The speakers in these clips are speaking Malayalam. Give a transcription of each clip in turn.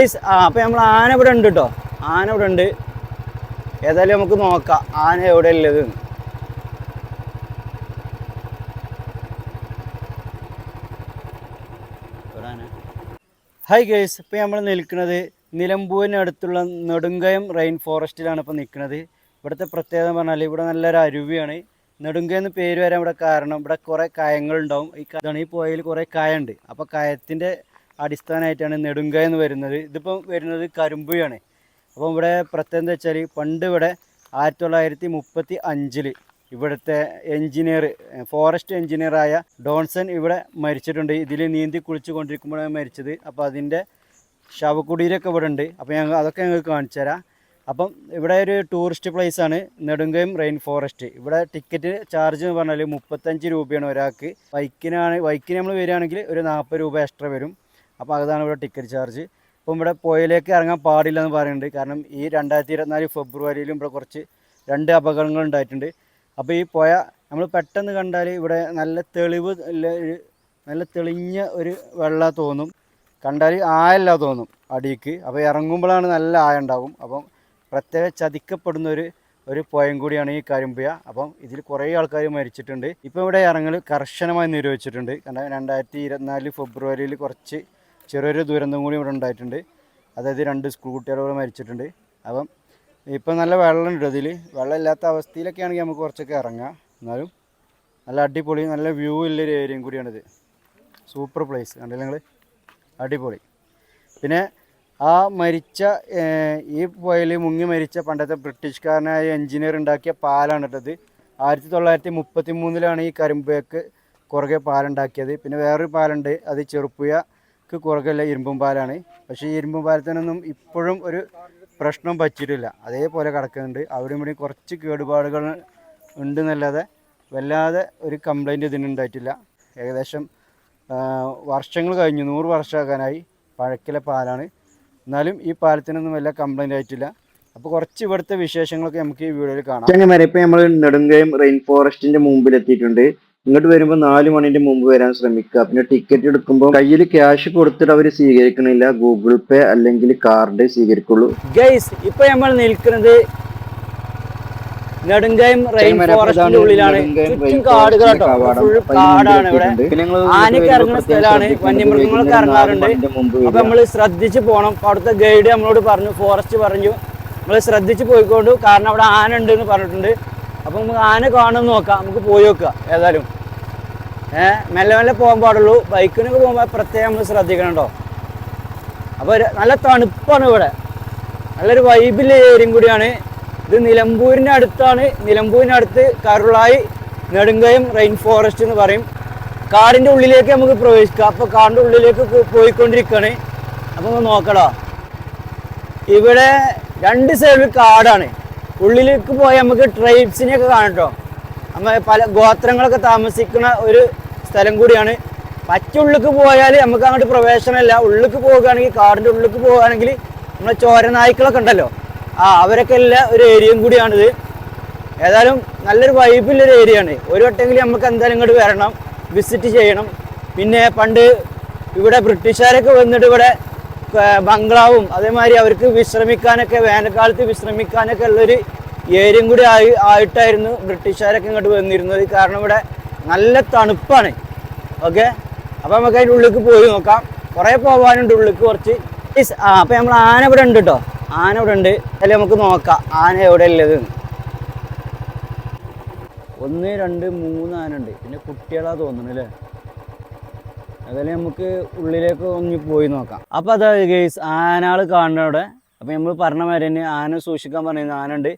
അപ്പോൾ നമ്മൾ ആന ഇവിടെ ഉണ്ട് കേട്ടോ. ആന ഇവിടെ ഉണ്ട്. ഏതായാലും നമുക്ക് നോക്കാം ആന എവിടെ ഉള്ളത്. ഹായ് ഗൈസ്, ഇപ്പോൾ നമ്മൾ നിൽക്കുന്നത് നിലമ്പൂരിനടുത്തുള്ള നെടുങ്കയം റെയിൻ ഫോറസ്റ്റിലാണ് ഇപ്പോൾ നിൽക്കുന്നത്. ഇവിടുത്തെ പ്രത്യേകത പറഞ്ഞാൽ ഇവിടെ നല്ലൊരു അരുവിയാണ്. നെടുങ്കയം എന്ന് പേര് വരാൻ ഇവിടെ കാരണം ഇവിടെ കുറേ കായങ്ങളുണ്ടാവും. ഈ പുഴയിൽ കുറേ കായുണ്ട്. അപ്പോൾ കായത്തിൻ്റെ അടിസ്ഥാനമായിട്ടാണ് നെടുങ്കയം എന്ന് വരുന്നത്. ഇതിപ്പോൾ വരുന്നത് കരുമ്പുഴയാണ്. അപ്പോൾ ഇവിടെ പ്രത്യേകത എന്താ വെച്ചാൽ പണ്ട് ഇവിടെ 1935 ഇവിടുത്തെ എൻജിനീയർ, ഫോറസ്റ്റ് എൻജിനീയറായ ഡോൺസൺ ഇവിടെ മരിച്ചിട്ടുണ്ട്. ഇതിൽ നീന്തി കുളിച്ച് കൊണ്ടിരിക്കുമ്പോഴാണ് മരിച്ചത്. അപ്പോൾ അതിൻ്റെ ശവകുടീരൊക്കെ ഇവിടെ ഉണ്ട്. അപ്പോൾ അതൊക്കെ ഞങ്ങൾക്ക് കാണിച്ചു തരാം. അപ്പം ഇവിടെ ഒരു ടൂറിസ്റ്റ് പ്ലേസാണ് നെടുങ്കയം റെയിൻ ഫോറസ്റ്റ്. ഇവിടെ ടിക്കറ്റ് ചാർജ് എന്ന് പറഞ്ഞാൽ 35 രൂപയാണ് ഒരാൾക്ക്. ബൈക്കിന് നമ്മൾ വരികയാണെങ്കിൽ ഒരു 40 രൂപ എക്സ്ട്രാ വരും. അപ്പോൾ അതാണ് ഇവിടെ ടിക്കറ്റ് ചാർജ്. ഇപ്പം ഇവിടെ പുഴയിലേക്ക് ഇറങ്ങാൻ പാടില്ലെന്ന് പറയുന്നുണ്ട്. കാരണം ഈ 2024 ഫെബ്രുവരിയിലും ഇവിടെ 2 അപകടങ്ങൾ ഉണ്ടായിട്ടുണ്ട്. അപ്പോൾ ഈ പുഴ നമ്മൾ പെട്ടെന്ന് കണ്ടാൽ ഇവിടെ നല്ല തെളിഞ്ഞ ഒരു വെള്ളം തോന്നും. കണ്ടാൽ ആയല്ല തോന്നും അടിക്ക്. അപ്പോൾ ഇറങ്ങുമ്പോഴാണ് നല്ല ആയ ഉണ്ടാകും. അപ്പം പ്രത്യേക ചതിക്കപ്പെടുന്ന ഒരു പുഴയും കൂടിയാണ് ഈ കരിമ്പുഴ. അപ്പം ഇതിൽ കുറേ ആൾക്കാർ മരിച്ചിട്ടുണ്ട്. ഇപ്പോൾ ഇവിടെ ഇറങ്ങൽ കർശനമായി നിരോധിച്ചിട്ടുണ്ട്. കാരണം 2024 ഫെബ്രുവരിയിൽ ചെറിയൊരു ദുരന്തം കൂടി ഇവിടെ ഉണ്ടായിട്ടുണ്ട്. അതായത് 2 സ്കൂൾ കുട്ടികളോട് മരിച്ചിട്ടുണ്ട്. അപ്പം ഇപ്പം നല്ല വെള്ളമുണ്ട്. ഇതിൽ വെള്ളമില്ലാത്ത അവസ്ഥയിലൊക്കെ ആണെങ്കിൽ നമുക്ക് കുറച്ചൊക്കെ ഇറങ്ങാം. എന്നാലും നല്ല അടിപൊളി, നല്ല വ്യൂ ഉള്ളൊരു ഏരിയയും കൂടിയാണിത്. സൂപ്പർ പ്ലേസ് കണ്ടില്ല നിങ്ങൾ, അടിപൊളി. പിന്നെ ആ ഈ പുഴയിൽ മുങ്ങി മരിച്ച പണ്ടത്തെ ബ്രിട്ടീഷുകാരനായ എൻജിനീയർ ഉണ്ടാക്കിയ പാലാണ് ഇട്ടത്. 1933 ഈ കരിമ്പുഴക്ക് കുറുകെ പാലുണ്ടാക്കിയത്. പിന്നെ വേറൊരു പാലുണ്ട്, അത് ചെറുപ്പുഴക്ക് കുറുകെയുള്ള ഇരുമ്പും പാലാണ്. പക്ഷേ ഈ ഇരുമ്പും പാലത്തിനൊന്നും ഇപ്പോഴും ഒരു പ്രശ്നം പറ്റിയിട്ടില്ല, അതേപോലെ കിടക്കുന്നുണ്ട്. അവിടെ ഇവിടെ കുറച്ച് കേടുപാടുകൾ ഉണ്ടെന്നല്ലാതെ വല്ലാതെ ഒരു കംപ്ലൈൻറ്റ് ഇതിനുണ്ടായിട്ടില്ല. ഏകദേശം വർഷങ്ങൾ കഴിഞ്ഞു, 100 വർഷമാകാനായി പഴക്കിലെ പാലാണ്. എന്നാലും ഈ പാലത്തിനൊന്നും വല്ല കംപ്ലൈൻ്റ് ആയിട്ടില്ല. അപ്പോൾ കുറച്ച് ഇവിടുത്തെ വിശേഷങ്ങളൊക്കെ നമുക്ക് ഈ വീഡിയോയിൽ കാണാം. അങ്ങനെ ഇപ്പോൾ നമ്മൾ നെടുങ്കയം റെയിൻ ഫോറസ്റ്റിൻ്റെ മുമ്പിലെത്തിയിട്ടുണ്ട്. ഇങ്ങോട്ട് വരുമ്പോൾ 4 മണിൻ്റെ മുമ്പ് വരാൻ ശ്രമിക്കുക. പിന്നെ ടിക്കറ്റ് എടുക്കുമ്പോൾ കയ്യിൽ ക്യാഷ് കൊടുത്തിട്ട് അവർ സ്വീകരിക്കണില്ല, ഗൂഗിൾ പേ അല്ലെങ്കിൽ കാർഡ് സ്വീകരിക്കുള്ളൂ. ഗൈസ്, ഇപ്പൊ നമ്മൾ നിൽക്കുന്നത് നെടുങ്കയം റെയിൻ ഫോറസ്റ്റിന്റെ ഉള്ളിലാണ്. ചുറ്റും കാടുകൾ കേട്ടോ, ഫുൾ കാടാണ്. ഇവിടെ ആനയ്ക്ക് ഇറങ്ങുന്ന സ്ഥലമാണ്, വന്യമൃഗങ്ങളൊക്കെ ഇറങ്ങാറുണ്ട്. അപ്പൊ നമ്മൾ ശ്രദ്ധിച്ച് പോകണം. അവിടുത്തെ ഗൈഡ് നമ്മളോട് പറഞ്ഞു, ഫോറസ്റ്റ് പറഞ്ഞു നമ്മൾ ശ്രദ്ധിച്ച് പോയിക്കൊണ്ടു, കാരണം അവിടെ ആന ഉണ്ട് എന്ന് പറഞ്ഞിട്ടുണ്ട്. അപ്പം നമുക്ക് ആന കാണുമെന്ന് നോക്കാം, നമുക്ക് പോയി നോക്കുക. ഏതായാലും മെല്ലെ മെല്ലെ പോകാൻ പാടുള്ളൂ. ബൈക്കിനൊക്കെ പോകുമ്പോൾ പ്രത്യേകം നമ്മൾ ശ്രദ്ധിക്കണം കേട്ടോ. അപ്പോൾ നല്ല തണുപ്പാണ് ഇവിടെ, നല്ലൊരു വൈബിലെ ഏരിയയും കൂടിയാണ് ഇത്. നിലമ്പൂരിൻ്റെ അടുത്താണ്. നിലമ്പൂരിനടുത്ത് കരുളായി നെടുങ്കയം റെയിൻ ഫോറസ്റ്റ് എന്ന് പറയും. കാടിൻ്റെ ഉള്ളിലേക്ക് നമുക്ക് പ്രവേശിക്കാം. അപ്പോൾ കാടിൻ്റെ ഉള്ളിലേക്ക് പോയിക്കൊണ്ടിരിക്കുകയാണ്. അപ്പോൾ നമുക്ക് നോക്കടാ, ഇവിടെ 2 സൈഡിൽ കാടാണ്. ഉള്ളിലേക്ക് പോയാൽ നമുക്ക് ട്രൈബ്സിനെയൊക്കെ കാണട്ടോ. നമ്മൾ പല ഗോത്രങ്ങളൊക്കെ താമസിക്കുന്ന ഒരു സ്ഥലം കൂടിയാണ്. ഉള്ളിലേക്ക് പോയാൽ നമുക്ക് അങ്ങോട്ട് പ്രവേശനമില്ല. ഉള്ളിലേക്ക് പോവുകയാണെങ്കിൽ, കാടിൻ്റെ ഉള്ളിലേക്ക് പോവുകയാണെങ്കിൽ നമ്മളെ ചോരനായ്ക്കളൊക്കെ ഉണ്ടല്ലോ, അവരൊക്കെ ഉള്ള ഒരു ഏരിയയും കൂടിയാണിത്. ഏതായാലും നല്ലൊരു വൈബുള്ളൊരു ഏരിയയാണ്. ഒരു വട്ടമെങ്കിലും നമുക്ക് എന്തായാലും ഇങ്ങോട്ട് വരണം, വിസിറ്റ് ചെയ്യണം. പിന്നെ പണ്ട് ഇവിടെ ബ്രിട്ടീഷുകാരൊക്കെ വന്നിട്ട് ഇവിടെ ബംഗ്ലാവും അതേമാതിരി അവർക്ക് വിശ്രമിക്കാനൊക്കെ, വേനൽക്കാലത്ത് വിശ്രമിക്കാനൊക്കെ ഉള്ളൊരു ഏരിയയും കൂടി ആയിട്ടായിരുന്നു ബ്രിട്ടീഷുകാരൊക്കെ ഇങ്ങോട്ട് വന്നിരുന്നത്. കാരണം ഇവിടെ നല്ല തണുപ്പാണ്. ഓക്കെ, അപ്പോൾ നമുക്ക് അതിൻ്റെ ഉള്ളിലേക്ക് പോയി നോക്കാം. കുറേ പോകാനുണ്ട് ഉള്ളിലേക്ക് കുറച്ച്. അപ്പോൾ നമ്മൾ ആന ഇവിടെ ഉണ്ട് കേട്ടോ, ആന ഇവിടെ ഉണ്ട്. അതിൽ നമുക്ക് നോക്കാം ആന എവിടെ ഉള്ളത്. 1, 2, 3 ആന ഉണ്ട്. പിന്നെ കുട്ടികളാ തോന്നുന്നു അല്ലേ. അതായത് നമുക്ക് ഉള്ളിലേക്ക് ഒന്ന് പോയി നോക്കാം. അപ്പോൾ അതാ ഗൈസ്, ആനകൾ കാണുന്ന അവിടെ. അപ്പോൾ നമ്മൾ പറഞ്ഞ മാതിരി തന്നെ ആന സൂക്ഷിക്കാൻ പറയുന്നത് ആന ഉണ്ട്.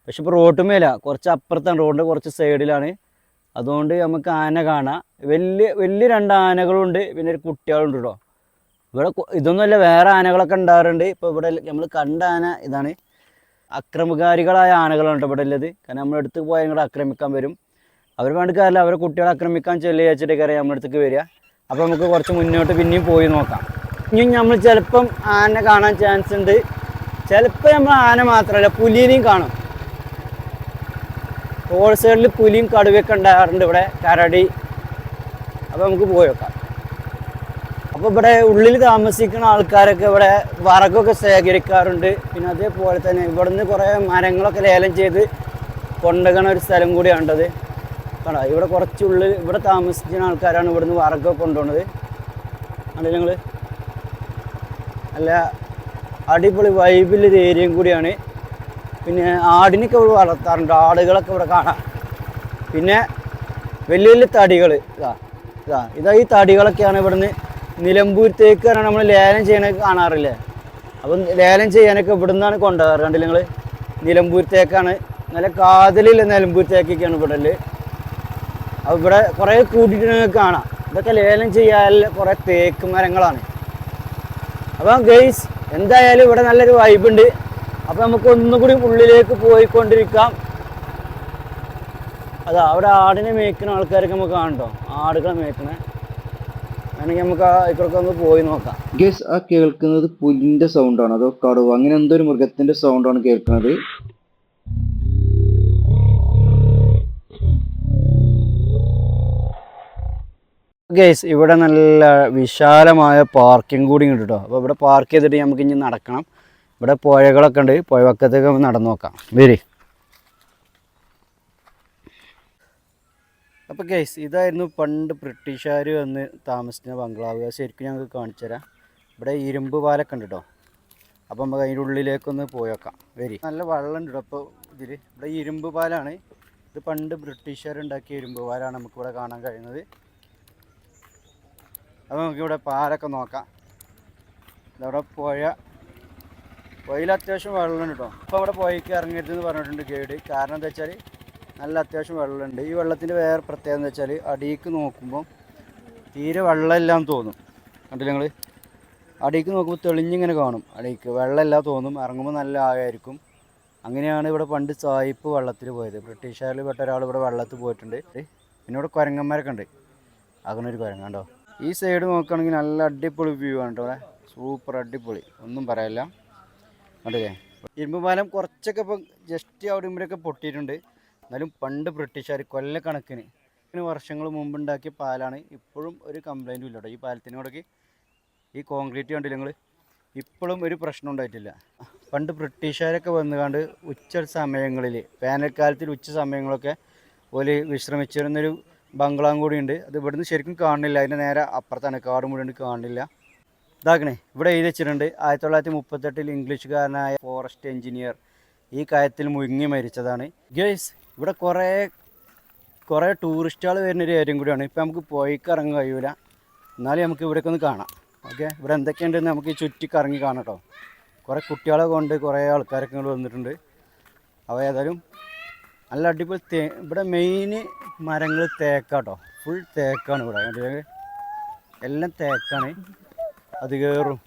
പക്ഷെ ഇപ്പോൾ റോട്ടുമേല, കുറച്ച് അപ്പുറത്താണ്, റോഡിൻ്റെ കുറച്ച് സൈഡിലാണ്. അതുകൊണ്ട് നമുക്ക് ആന കാണാം. വലിയ 2 ആനകളുണ്ട്, പിന്നെ ഒരു കുട്ടികളുണ്ട് കേട്ടോ. ഇവിടെ ഇതൊന്നുമല്ല, വേറെ ആനകളൊക്കെ ഉണ്ടാകാറുണ്ട്. ഇപ്പോൾ ഇവിടെ നമ്മൾ കണ്ട ആന ഇതാണ്. അക്രമകാരികളായ ആനകളാണ് ഇവിടെ ഉള്ളത്. കാരണം നമ്മുടെ അടുത്ത് പോയാൽ ഇങ്ങോട്ട് ആക്രമിക്കാൻ വരും. അവർ വേണ്ടിക്കാരില്ല, അവരെ കുട്ടികളെ ആക്രമിക്കാൻ ചെല്ലിച്ചിട്ടൊക്കെ അറിയാം നമ്മുടെ അടുത്തേക്ക് വരിക. അപ്പോൾ നമുക്ക് കുറച്ച് മുന്നോട്ട് പിന്നെയും പോയി നോക്കാം. ഇനി നമ്മൾ ചിലപ്പം ആന കാണാൻ ചാൻസ് ഉണ്ട്. ചിലപ്പോൾ നമ്മൾ ആന മാത്രമല്ല പുലിനെയും കാണും. റോഡ് സൈഡിൽ പുലിയും കടുവയൊക്കെ ഉണ്ടാകാറുണ്ട് ഇവിടെ, കരടി. അപ്പോൾ നമുക്ക് പോയി നോക്കാം. അപ്പോൾ അപ്പോൾ ഇവിടെ ഉള്ളിൽ താമസിക്കുന്ന ആൾക്കാരൊക്കെ ഇവിടെ വിറകൊക്കെ ശേഖരിക്കാറുണ്ട്. പിന്നെ അതേപോലെ തന്നെ ഇവിടുന്ന് കുറേ മരങ്ങളൊക്കെ ലേലം ചെയ്ത് കൊണ്ടുപോകുന്ന ഒരു സ്ഥലം കൂടിയാണത്. കണ്ടോ, ഇവിടെ കുറച്ചുള്ളിൽ ഇവിടെ താമസിക്കുന്ന ആൾക്കാരാണ് ഇവിടുന്ന് വിറകൊക്കെ കൊണ്ടുപോകുന്നത്. കണ്ടില്ല നിങ്ങൾ, നല്ല അടിപൊളി വൈബിലൊരു ഏരിയയും കൂടിയാണ്. പിന്നെ ആടിനൊക്കെ ഇവിടെ വളർത്താറുണ്ട്, ആടുകളൊക്കെ ഇവിടെ കാണാം. പിന്നെ വലിയ വലിയ തടികൾ ഇതാ ഈ തടികളൊക്കെയാണ് ഇവിടുന്ന് നിലമ്പൂർ തേക്ക് നമ്മൾ ലേലം ചെയ്യണൊക്കെ കാണാറില്ലേ. അപ്പം ലേലം ചെയ്യാനൊക്കെ ഇവിടെ നിന്നാണ് കൊണ്ടുപോകാറ്. കണ്ടില്ല നിങ്ങൾ, നിലമ്പൂർ തേക്കാണ്, നല്ല കാതലില്ല നിലമ്പൂർ തേക്കൊക്കെയാണ് ഇവിടെ. അപ്പോൾ ഇവിടെ കുറേ കൂട്ടിയിട്ട് നിങ്ങൾക്ക് കാണാം. ഇതൊക്കെ ലേലം ചെയ്യാനുള്ള കുറേ തേക്ക് മരങ്ങളാണ്. അപ്പം ഗെയ്സ് എന്തായാലും ഇവിടെ നല്ലൊരു വൈബുണ്ട്. അപ്പം നമുക്ക് ഒന്നുകൂടി ഉള്ളിലേക്ക് പോയിക്കൊണ്ടിരിക്കാം. അതാ അവിടെ ആടിനെ മേയ്ക്കുന്ന ആൾക്കാരൊക്കെ നമുക്ക് കാണണ്ടോ, ആടുകളെ മേയ്ക്കണേ. വേണമെങ്കിൽ നമുക്ക് ഇപ്പോഴൊക്കെ ഒന്ന് പോയി നോക്കാം. ഗെസ് ആ കേൾക്കുന്നത് പുലിന്റെ സൗണ്ടാണ് അതോ കടുവ, അങ്ങനെ എന്തോ ഒരു മൃഗത്തിന്റെ സൗണ്ടാണ് കേൾക്കുന്നത്. ഗെയ്സ് ഇവിടെ നല്ല വിശാലമായ പാർക്കിംഗ് കൂടി ഉണ്ട് കേട്ടോ. അപ്പോൾ ഇവിടെ പാർക്ക് ചെയ്തിട്ട് നമുക്ക് ഇനി നടക്കണം. ഇവിടെ പുഴകളൊക്കെ ഉണ്ട്, പുഴ വക്കത്തേക്ക് നമുക്ക് നടന്നു നോക്കാം. വരി. അപ്പോൾ ഗെയ്സ് ഇതായിരുന്നു പണ്ട് ബ്രിട്ടീഷുകാർ വന്ന് താമസിക്കുന്ന ബംഗ്ലാവ്. ശരിക്കും ഞങ്ങൾക്ക് കാണിച്ചു തരാം. ഇവിടെ ഇരുമ്പ് പാലൊക്കെ ഉണ്ട് കേട്ടോ. അപ്പോൾ നമുക്ക് അതിൻ്റെ ഉള്ളിലേക്കൊന്ന് പോയി നോക്കാം. വരി. നല്ല വെള്ളം ഉണ്ട് കേട്ടോ. അപ്പോൾ ഇവിടെ ഇരുമ്പ് പാലാണ്. ഇത് പണ്ട് ബ്രിട്ടീഷുകാരുണ്ടാക്കിയ ഇരുമ്പ് പാലാണ് നമുക്കിവിടെ കാണാൻ കഴിയുന്നത്. അപ്പോൾ നമുക്കിവിടെ പാലൊക്കെ നോക്കാം. ഇതവിടെ പുഴയിൽ അത്യാവശ്യം വെള്ളമുണ്ട് കേട്ടോ. അപ്പോൾ അവിടെ പുഴയ്ക്ക് ഇറങ്ങരുതെന്ന് പറഞ്ഞിട്ടുണ്ട് ഗൈഡ്. കാരണം എന്താ വെച്ചാൽ നല്ല അത്യാവശ്യം വെള്ളമുണ്ട്. ഈ വെള്ളത്തിൻ്റെ വേറെ പ്രത്യേകത എന്താ വെച്ചാൽ അടിയിലേക്ക് നോക്കുമ്പോൾ തീരെ വെള്ളമെല്ലാം തോന്നും. കണ്ടില്ല നിങ്ങൾ, അടിയിലേക്ക് നോക്കുമ്പോൾ തെളിഞ്ഞിങ്ങനെ കാണും. അടിയിലേക്ക് വെള്ളമെല്ലാം തോന്നും, ഇറങ്ങുമ്പോൾ നല്ല ആഴമായിരിക്കും. അങ്ങനെയാണ് ഇവിടെ പണ്ട് സായിപ്പ് വെള്ളത്തിൽ പോയത്. ബ്രിട്ടീഷുകാരിൽ പെട്ട ഒരാൾ ഇവിടെ വെള്ളത്തിൽ പോയിട്ടുണ്ട്. പിന്നെ ഇവിടെ കുരങ്ങന്മാരൊക്കെ ഉണ്ട്. അങ്ങനൊരു കുരങ്ങ കണ്ടോ. ഈ സൈഡ് നോക്കുകയാണെങ്കിൽ നല്ല അടിപൊളി വ്യൂ ആണ് കേട്ടോ. അവിടെ സൂപ്പർ അടിപൊളി, ഒന്നും പറയില്ല. കണ്ടില്ലേ, ഇരുമ്പ് പാലം കുറച്ചൊക്കെ ഇപ്പം ജസ്റ്റ് അവിടെ ഇവിടെയൊക്കെ പൊട്ടിയിട്ടുണ്ട്. എന്നാലും പണ്ട് ബ്രിട്ടീഷുകാർ കൊല്ലക്കണക്കിന് വർഷങ്ങൾ മുമ്പ് ഉണ്ടാക്കിയ പാലാണ്. ഇപ്പോഴും ഒരു കംപ്ലൈൻറ്റും ഇല്ല കേട്ടോ. ഈ പാലത്തിനോടൊക്കെ ഈ കോൺക്രീറ്റ് കണ്ടില്ല നിങ്ങൾ, ഇപ്പോഴും ഒരു പ്രശ്നം ഉണ്ടായിട്ടില്ല. പണ്ട് ബ്രിട്ടീഷുകാരൊക്കെ വന്നുകൊണ്ട് ഉച്ച സമയങ്ങളിൽ, വേനൽക്കാലത്തിൽ ഉച്ച സമയങ്ങളൊക്കെ ഓല് വിശ്രമിച്ചിരുന്നൊരു ബംഗ്ലാവും കൂടി ഉണ്ട്. അത് ഇവിടുന്ന് ശരിക്കും കാണുന്നില്ല, അതിൻ്റെ നേരെ അപ്പുറത്താണ്, കാട് മുഴുവൻ കാണുന്നില്ല. ഇതാക്കണേ, ഇവിടെ എഴുതി വെച്ചിട്ടുണ്ട് 1938 ഇംഗ്ലീഷുകാരനായ ഫോറസ്റ്റ് എഞ്ചിനീയർ ഈ കയത്തിൽ മുങ്ങി മരിച്ചതാണ്. ഗേസ് ഇവിടെ കുറേ ടൂറിസ്റ്റുകൾ വരുന്നൊരു ഏരിയയും കൂടിയാണ്. ഇപ്പം നമുക്ക് പോയിക്ക് ഇറങ്ങാൻ കഴിയൂല, എന്നാലും നമുക്ക് ഇവിടേക്ക് ഒന്ന് കാണാം. ഓക്കെ, ഇവിടെ എന്തൊക്കെയുണ്ടെന്ന് നമുക്ക് ചുറ്റി കറങ്ങി കാണാം കേട്ടോ. കുറേ കുട്ടികളെ കൊണ്ട് കുറേ ആൾക്കാരൊക്കെ ഇങ്ങോട്ട് വന്നിട്ടുണ്ട്. അവ ഏതായാലും നല്ല അടിപൊളി ഇവിടെ മെയിൻ മരങ്ങൾ തേക്കാട്ടോ. ഫുൾ തേക്കാണ് ഇവിടെ, എല്ലാം തേക്കാണ്. അത് കയറും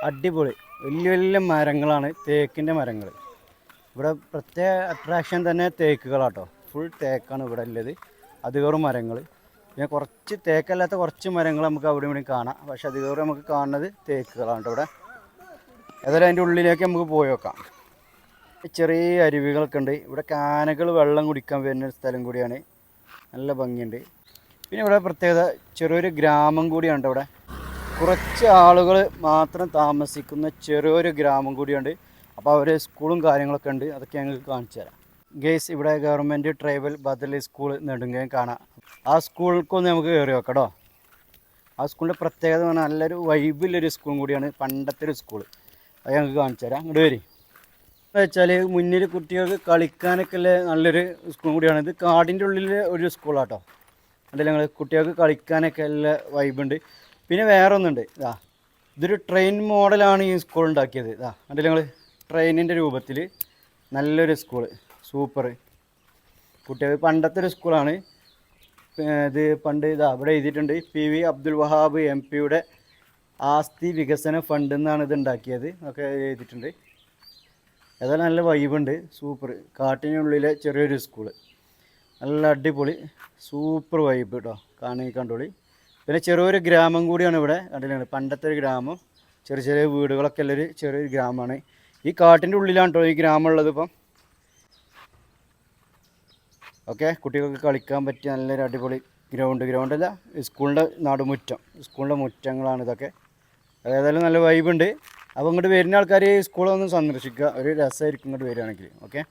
അടിപൊളി വലിയ വലിയ മരങ്ങളാണ്, തേക്കിൻ്റെ മരങ്ങൾ. ഇവിടെ പ്രത്യേക അട്രാക്ഷൻ തന്നെ തേക്കുകളാട്ടോ. ഫുൾ തേക്കാണ് ഇവിടെ ഉള്ളത്, അത് കയറും മരങ്ങൾ. പിന്നെ കുറച്ച് തേക്കല്ലാത്ത കുറച്ച് മരങ്ങൾ നമുക്ക് അവിടെ ഇവിടെ കാണാം. പക്ഷെ അത് കയറി നമുക്ക് കാണുന്നത് തേക്കുകളാണ് കേട്ടോ ഇവിടെ. ഏതായാലും അതിൻ്റെ ഉള്ളിലേക്ക് നമുക്ക് പോയി നോക്കാം. ചെറിയ അരുവികളൊക്കെ ഉണ്ട്. ഇവിടെ കാനകൾ വെള്ളം കുടിക്കാൻ വരുന്നൊരു സ്ഥലം കൂടിയാണ്, നല്ല ഭംഗിയുണ്ട്. പിന്നെ ഇവിടെ പ്രത്യേകത ചെറിയൊരു ഗ്രാമം കൂടിയാണ് ഇവിടെ. കുറച്ച് ആളുകൾ മാത്രം താമസിക്കുന്ന ചെറിയൊരു ഗ്രാമം കൂടിയുണ്ട്. അപ്പോൾ അവർ സ്കൂളും കാര്യങ്ങളൊക്കെ ഉണ്ട്, അതൊക്കെ ഞങ്ങൾക്ക് കാണിച്ചു തരാം. ഗേസ് ഇവിടെ ഗവൺമെൻറ് ട്രൈബൽ ബദലി സ്കൂൾ നെടുങ്കയം കാണാം. ആ സ്കൂളിലേക്കൊന്ന് നമുക്ക് കയറി നോക്കാം കേട്ടോ. ആ സ്കൂളിൻ്റെ പ്രത്യേകത എന്ന് പറഞ്ഞാൽ നല്ലൊരു വൈബിലൊരു സ്കൂളും കൂടിയാണ്, പണ്ടത്തെ ഒരു സ്കൂൾ. അത് ഞങ്ങൾക്ക് കാണിച്ചു തരാം. ഇങ്ങോട്ട് വരി. എന്ന് വെച്ചാൽ മുന്നിൽ കുട്ടികൾക്ക് കളിക്കാനൊക്കെ ഉള്ള നല്ലൊരു സ്കൂളും കൂടിയാണ്. ഇത് കാടിൻ്റെ ഉള്ളിൽ ഒരു സ്കൂളാട്ടോ. അതിൽ ഞങ്ങൾ കുട്ടികൾക്ക് കളിക്കാനൊക്കെ ഉള്ള വൈബുണ്ട്. പിന്നെ വേറെ ഒന്നുണ്ട്, ഇതൊരു ട്രെയിൻ മോഡലാണ് ഈ സ്കൂൾ ഉണ്ടാക്കിയത്. അതിൽ ഞങ്ങൾ ട്രെയിനിൻ്റെ രൂപത്തിൽ നല്ലൊരു സ്കൂള്, സൂപ്പർ. കുട്ടികൾക്ക് പണ്ടത്തെ ഒരു സ്കൂളാണ്. ഇത് പണ്ട് ഇവിടെ എഴുതിയിട്ടുണ്ട് PV അബ്ദുൽ വഹാബ് MP ആസ്തി വികസന ഫണ്ട് എന്നാണ് ഇത് ഉണ്ടാക്കിയത്, ഒക്കെ എഴുതിയിട്ടുണ്ട്. ഏതായാലും നല്ല വൈബുണ്ട്, സൂപ്പർ. കാട്ടിനുള്ളിലെ ചെറിയൊരു സ്കൂള്, നല്ല അടിപൊളി സൂപ്പർ വൈബ് കേട്ടോ. കണ്ടോളി. പിന്നെ ചെറിയൊരു ഗ്രാമം കൂടിയാണ് ഇവിടെ. കണ്ടില്ലേ, പണ്ടത്തെ ഒരു ഗ്രാമം, ചെറിയ ചെറിയ വീടുകളൊക്കെ ഉള്ളൊരു ചെറിയൊരു ഗ്രാമമാണ്. ഈ കാട്ടിൻ്റെ ഉള്ളിലാണ് കേട്ടോ ഈ ഗ്രാമം ഉള്ളത്. ഇപ്പം ഓക്കെ, കുട്ടികൾക്ക് കളിക്കാൻ പറ്റിയ നല്ലൊരു അടിപൊളി ഗ്രൗണ്ടല്ല, സ്കൂളിൻ്റെ നടുമുറ്റം, സ്കൂളിൻ്റെ മുറ്റങ്ങളാണ് ഇതൊക്കെ. ഏതായാലും നല്ല വൈബുണ്ട്. അപ്പോൾ ഇങ്ങോട്ട് വരുന്ന ആൾക്കാർ സ്കൂളൊന്ന് സന്ദർശിക്കുക, ഒരു രസമായിരിക്കും ഇങ്ങോട്ട് വരികയാണെങ്കിൽ. ഓക്കെ,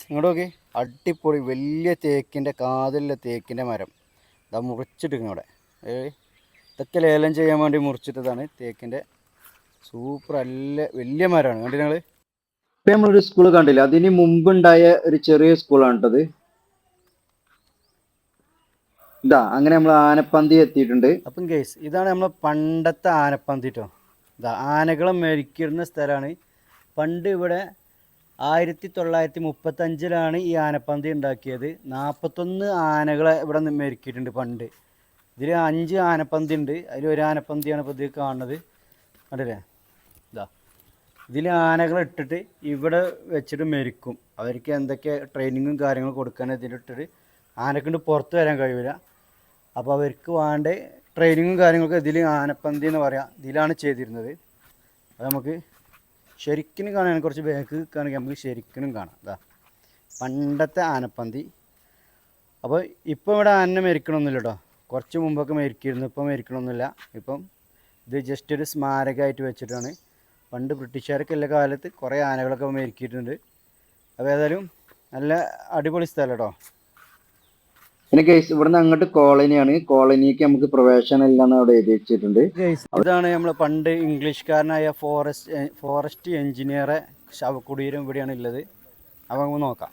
ഇങ്ങോട്ട് നോക്കി, അടിപൊളി വലിയ തേക്കിൻ്റെ കാതിലുള്ള തേക്കിൻ്റെ മരം ഇതാ മുറിച്ചിട്ടിരിക്കുന്നു അവിടെ. ഇതൊക്കെ ലേലം ചെയ്യാൻ വേണ്ടി മുറിച്ചിട്ടതാണ് തേക്കിൻ്റെ. സൂപ്പർ അല്ല വലിയ മരമാണ്. കണ്ടില്ല നിങ്ങൾ? ഇപ്പം നമ്മളൊരു സ്കൂൾ കണ്ടില്ല, അതിന് മുമ്പുണ്ടായ ഒരു ചെറിയ സ്കൂളാണ് കേട്ടത്. ഇതാ അങ്ങനെ നമ്മൾ ആനപ്പന്തി എത്തിയിട്ടുണ്ട്. അപ്പം കേസ് ഇതാണ് നമ്മളെ പണ്ടത്തെ ആനപ്പന്തി കേട്ടോ. ഇതാ ആനകളെ മെരുക്കിയിരുന്ന സ്ഥലമാണ്. പണ്ട് ഇവിടെ 1935 ഈ ആനപ്പന്തി ഉണ്ടാക്കിയത്. 41 ആനകളെ ഇവിടെ നിന്ന് മെരുക്കിയിട്ടുണ്ട് പണ്ട്. ഇതിൽ 5 ആനപ്പന്തി ഉണ്ട്, അതിൽ ഒരു ആനപ്പന്തിയാണ് ഇപ്പോൾ ഇതിൽ കാണുന്നത്. കണ്ടില്ലേ? ഇതാ ഇതിൽ ആനകളെ ഇട്ടിട്ട് ഇവിടെ വെച്ചിട്ട് മെരുക്കും. അവർക്ക് എന്തൊക്കെ ട്രെയിനിങ്ങും കാര്യങ്ങളും കൊടുക്കാൻ ഇതിലിട്ടിട്ട് ആനക്കൊണ്ട് പുറത്ത് വരാൻ കഴിയില്ല. അപ്പോൾ അവർക്ക് വേണ്ട ട്രെയിനിങ്ങും കാര്യങ്ങളൊക്കെ ഇതിൽ ആനപ്പന്തി എന്ന് പറയാം, ഇതിലാണ് ചെയ്തിരുന്നത്. അത് നമുക്ക് ശരിക്കും കാണാൻ കുറച്ച് ബാക്ക് നിൽക്കുകയാണെങ്കിൽ നമുക്ക് ശരിക്കും കാണാം. ഇതാ പണ്ടത്തെ ആനപ്പന്തി. അപ്പോൾ ഇപ്പോൾ ഇവിടെ ആനനെ മെരിക്കണമൊന്നുമില്ല കേട്ടോ. കുറച്ച് മുമ്പൊക്കെ മെരിക്കിയിരുന്നു, ഇപ്പം മെരിക്കണമൊന്നുമില്ല. ഇപ്പം ഇത് ജസ്റ്റ് ഒരു സ്മാരകമായിട്ട് വെച്ചിട്ടാണ്. പണ്ട് ബ്രിട്ടീഷുകാരൊക്കെ എല്ലാ കാലത്ത് കുറേ ആനകളൊക്കെ മെരുക്കിയിട്ടുണ്ട്. അപ്പോൾ ഏതായാലും നല്ല അടിപൊളി സ്ഥലം കേട്ടോ. പിന്നെ ഗൈസ് ഇവിടുന്ന് അങ്ങോട്ട് കോളനിയാണ്, കോളനിക്ക് നമുക്ക് പ്രവേശനം ഇല്ലെന്ന് അവിടെ എഴുതി വെച്ചിട്ടുണ്ട്. ഇതാണ് നമ്മൾ പണ്ട് ഇംഗ്ലീഷുകാരനായ ഫോറസ്റ്റ് എഞ്ചിനീയറെ ശവകുടീരം ഇവിടെയാണ് ഉള്ളത്. അപ്പോൾ നമുക്ക് നോക്കാം.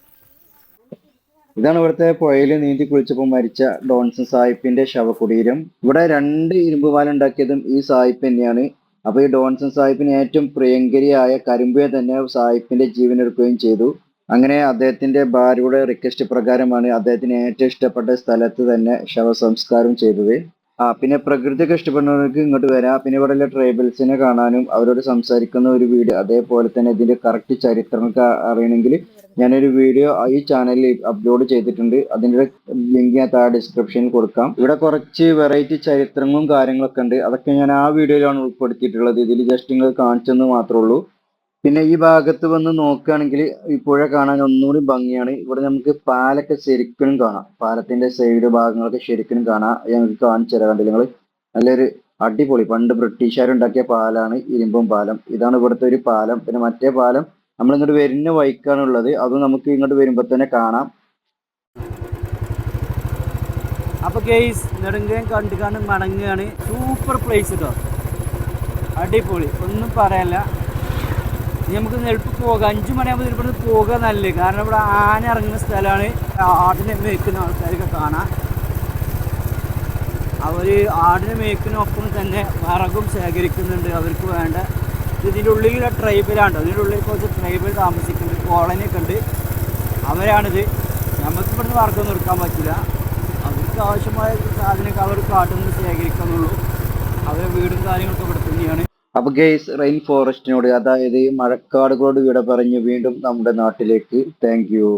ഇതാണ് ഇവിടുത്തെ പുഴയിൽ നീന്തി കുളിച്ചപ്പോൾ മരിച്ച ഡോൺസൺ സാഹിബിന്റെ ശവകുടീരം. ഇവിടെ 2 ഇരുമ്പ് പാലം ഉണ്ടാക്കിയതും ഈ സാഹിബ് തന്നെയാണ്. അപ്പോൾ ഈ ഡോൺസൺ സാഹിബിന് ഏറ്റവും പ്രിയങ്കരിയായ കരിമ്പുയെ തന്നെ സാഹിബിന്റെ ജീവനെടുക്കുകയും ചെയ്തു. അങ്ങനെ അദ്ദേഹത്തിന്റെ ഭാര്യയുടെ റിക്വസ്റ്റ് പ്രകാരമാണ് അദ്ദേഹത്തിന് ഏറ്റവും ഇഷ്ടപ്പെട്ട സ്ഥലത്ത് തന്നെ ശവസംസ്കാരം ചെയ്തത്. പിന്നെ പ്രകൃതിയൊക്കെ ഇഷ്ടപ്പെടുന്നവർക്ക് ഇങ്ങോട്ട് വരാം. പിന്നെ ഇവിടെയുള്ള ട്രൈബൽസിനെ കാണാനും അവരോട് സംസാരിക്കുന്ന ഒരു വീഡിയോ, അതേപോലെ തന്നെ ഇതിന്റെ കറക്റ്റ് ചരിത്രമൊക്കെ അറിയണമെങ്കിൽ ഞാനൊരു വീഡിയോ ഈ ചാനലിൽ അപ്ലോഡ് ചെയ്തിട്ടുണ്ട്. അതിൻ്റെ ലിങ്ക് ഞാൻ താഴെ ഡിസ്ക്രിപ്ഷനിൽ കൊടുക്കാം. ഇവിടെ കുറച്ച് വെറൈറ്റി ചരിത്രങ്ങളും കാര്യങ്ങളൊക്കെ ഉണ്ട്. അതൊക്കെ ഞാൻ ആ വീഡിയോയിലാണ് ഉൾപ്പെടുത്തിയിട്ടുള്ളത്. ഇതിൽ ജസ്റ്റ് നിങ്ങൾ കാണിച്ചെന്ന് മാത്രമേ ഉള്ളൂ. പിന്നെ ഈ ഭാഗത്ത് വന്ന് നോക്കുകയാണെങ്കിൽ ഈ പുഴ കാണാൻ ഒന്നുകൂടി ഭംഗിയാണ്. ഇവിടെ നമുക്ക് പാലൊക്കെ ശരിക്കും കാണാം, പാലത്തിന്റെ സൈഡ് ഭാഗങ്ങളൊക്കെ ശരിക്കും കാണാം. ഞങ്ങൾക്ക് കാണിച്ചു തരാം. കണ്ടില്ല നിങ്ങൾ? നല്ലൊരു അടിപൊളി പണ്ട് ബ്രിട്ടീഷുകാരുണ്ടാക്കിയ പാലാണ് ഇരുമ്പം പാലം. ഇതാണ് ഇവിടുത്തെ ഒരു പാലം. പിന്നെ മറ്റേ പാലം നമ്മൾ ഇങ്ങോട്ട് വരുന്ന വഴിക്കാണുള്ളത്, അതും നമുക്ക് ഇങ്ങോട്ട് വരുമ്പോൾ തന്നെ കാണാം. അപ്പോൾ ഗെയ്സ് നെടുങ്കയം കണ്ട് മടങ്ങുകയാണ്. സൂപ്പർ പ്ലേസ് കേട്ടോ, അടിപൊളി, ഒന്നും പറയാനില്ല. നമുക്ക് എളുപ്പം പോകാം. 5 മണിയാകുമ്പോൾ ഇവിടുന്ന് പോകാൻ നല്ലത്. കാരണം ഇവിടെ ആന ഇറങ്ങുന്ന സ്ഥലമാണ്. ആടിനെ മേയ്ക്കുന്ന ആൾക്കാരൊക്കെ കാണാം. അവർ ആടിനെ മേയ്ക്കുന്നതിനൊപ്പം തന്നെ വിറകും ശേഖരിക്കുന്നുണ്ട് അവർക്ക് വേണ്ട. ഇതിൻ്റെ ഉള്ളിലുള്ള ട്രൈബലാണ്. അതിൻ്റെ ഉള്ളിൽ കുറച്ച് ട്രൈബൽ താമസിക്കുന്നുണ്ട്, കോളനിയൊക്കെ ഉണ്ട്. അവരാണിത്. നമുക്ക് ഇവിടുന്ന് വിറകൊന്നും എടുക്കാൻ പറ്റില്ല. അവർക്ക് ആവശ്യമായ സാധനമൊക്കെ അവർ കാട്ടിൽ നിന്ന് ശേഖരിക്കുന്നുള്ളൂ. അവരുടെ വീടും കാര്യങ്ങളൊക്കെ ഇവിടെ തന്നെയാണ്. അപ്പൊ ഗെയ്സ് റെയിൻ ഫോറസ്റ്റിനോട്, അതായത് മഴക്കാടുകളോട് വിട പറഞ്ഞു വീണ്ടും നമ്മുടെ നാട്ടിലേക്ക്. Thank you.